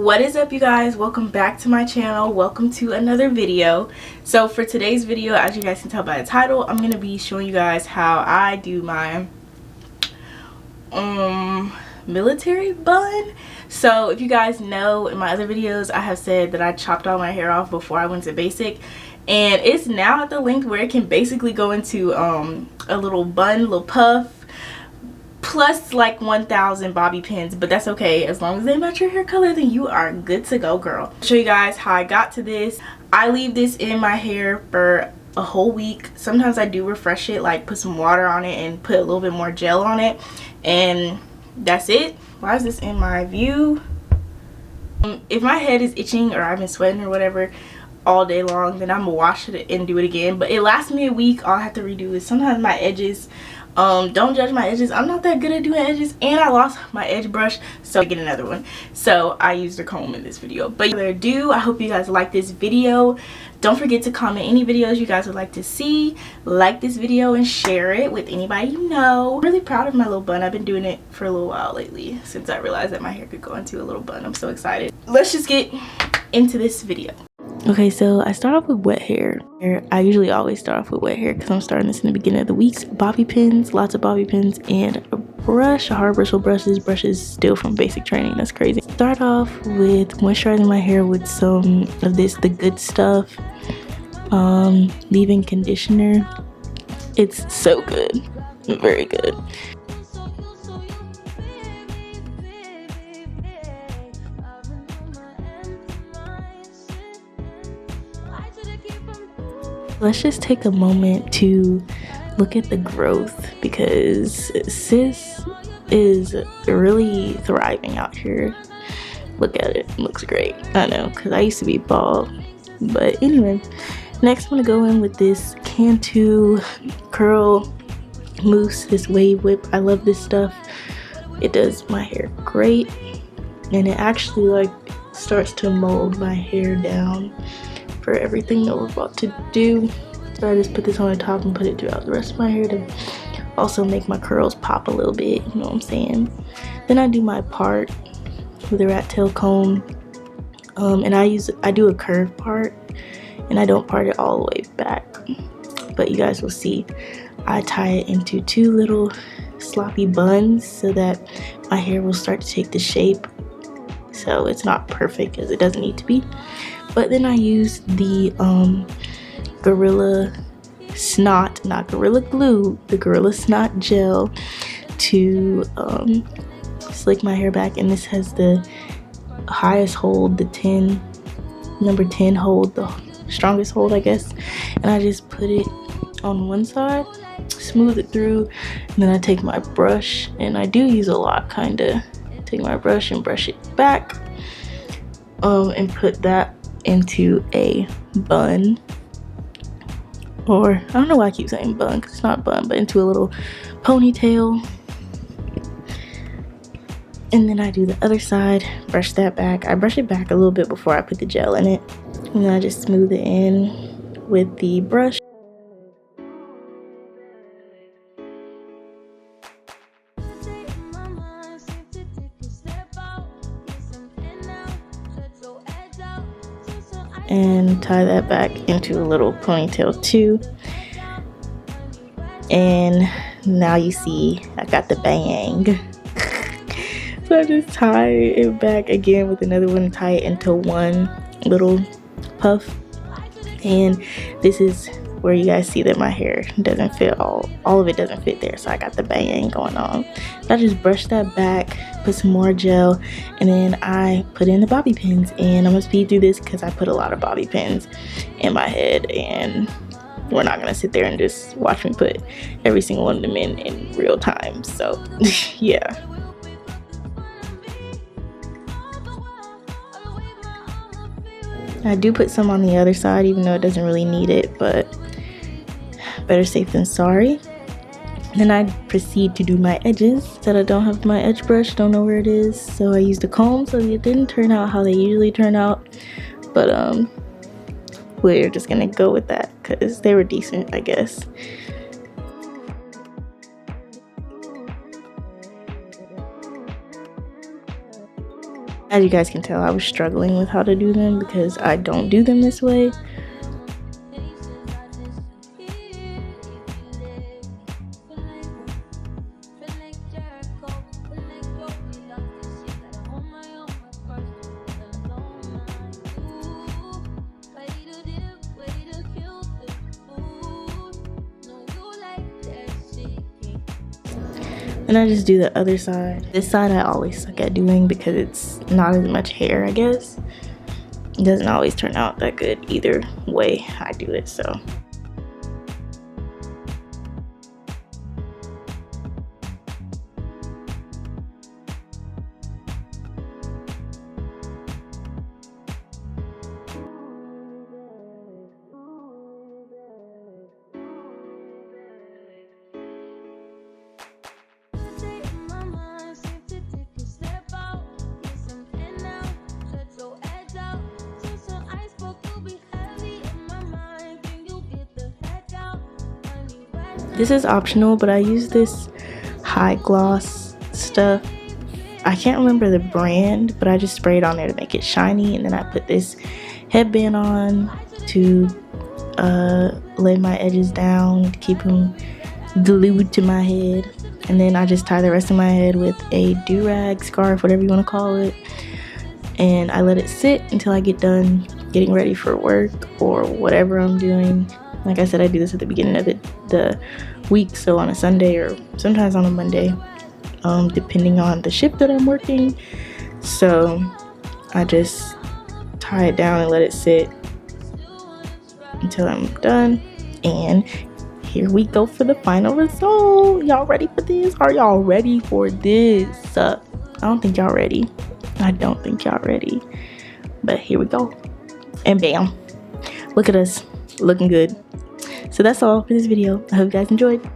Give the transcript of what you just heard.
What is up, you guys? Welcome back to my channel. Welcome to another video. So for today's video, as you guys can tell by the title, I'm going to be showing you guys how I do my military bun. So if you guys know, in my other videos I have said that I chopped all my hair off before I went to basic, and it's now at the length where it can basically go into a little bun, little puff, plus like 1,000 bobby pins, but that's okay. As long as they match your hair color, then you are good to go, girl. I'll show you guys how I got to this. I leave this in my hair for a whole week. Sometimes I do refresh it, like put some water on it and put a little bit more gel on it, and that's it. Why is this in my view? If my head is itching or I've been sweating or whatever all day long, then I'm gonna wash it and do it again. But it lasts me a week. All I have to redo is sometimes my edges. Don't judge my edges. I'm not that good at doing edges, and I lost my edge brush, so I get another one. So I used a comb in this video. But without further ado, I hope you guys like this video. Don't forget to comment any videos you guys would like to see. Like this video and share it with anybody you know. I'm really proud of my little bun. I've been doing it for a little while lately since I realized that my hair could go into a little bun. I'm so excited. Let's just get into this video. Okay, so I start off with wet hair. I usually always start off with wet hair because I'm starting this in the beginning of the week. Bobby pins, lots of bobby pins, and a brush, a hard bristle brush. This brush is still from basic training. That's crazy. Start off with moisturizing my hair with some of this, the Good Stuff leave-in conditioner. It's so good, very good. Let's just take a moment to look at the growth, because sis is really thriving out here. Look at it, looks great. I know, because I used to be bald. But anyway, next I'm going to go in with this Cantu curl mousse, this wave whip. I love this stuff. It does my hair great, and it actually like starts to mold my hair down for everything that we're about to do. So I just put this on the top and put it throughout the rest of my hair to also make my curls pop a little bit, you know what I'm saying. Then I do my part with a rat tail comb, and I do a curved part, and I don't part it all the way back, but you guys will see. I tie it into two little sloppy buns so that my hair will start to take the shape. So it's not perfect, as it doesn't need to be. But then I use the Gorilla Snot, not Gorilla Glue, the Gorilla Snot gel to slick my hair back. And this has the highest hold, the number 10 hold, the strongest hold, I guess. And I just put it on one side, smooth it through, and then I take my brush, and I do use a lot, kinda. Take my brush and brush it back, and put that into a bun, or I don't know why I keep saying bun because it's not bun, but into a little ponytail. And then I do the other side, brush that back. I brush it back a little bit before I put the gel in it, and then I just smooth it in with the brush. And tie that back into a little ponytail too. And now you see I got the bang. So I just tie it back again with another one, tie it into one little puff. And this is where you guys see that my hair doesn't fit, all of it doesn't fit there, so I got the bang going on. So I just brush that back, put some more gel, and then I put in the bobby pins. And I'm gonna speed through this because I put a lot of bobby pins in my head, and we're not gonna sit there and just watch me put every single one of them in real time. So yeah. I do put some on the other side, even though it doesn't really need it, but better safe than sorry. Then I proceed to do my edges. That I don't have my edge brush, don't know where it is, so I used a comb, so it didn't turn out how they usually turn out, but we're just gonna go with that because they were decent, I guess. As you guys can tell, I was struggling with how to do them because I don't do them this way. And I just do the other side. This side I always suck at doing because it's not as much hair, I guess. It doesn't always turn out that good either way I do it, so. This is optional, but I use this high gloss stuff. I can't remember the brand, but I just spray it on there to make it shiny, and then I put this headband on to lay my edges down, to keep them glued to my head, and then I just tie the rest of my head with a do-rag, scarf, whatever you want to call it, and I let it sit until I get done getting ready for work or whatever I'm doing. Like I said, I do this at the beginning of the week, so on a Sunday or sometimes on a Monday, depending on the shift that I'm working. So I just tie it down and let it sit until I'm done. And here we go for the final result. Y'all ready for this? Are y'all ready for this? I don't think y'all ready. I don't think y'all ready. But here we go. And bam. Look at us. Looking good. So that's all for this video. I hope you guys enjoyed.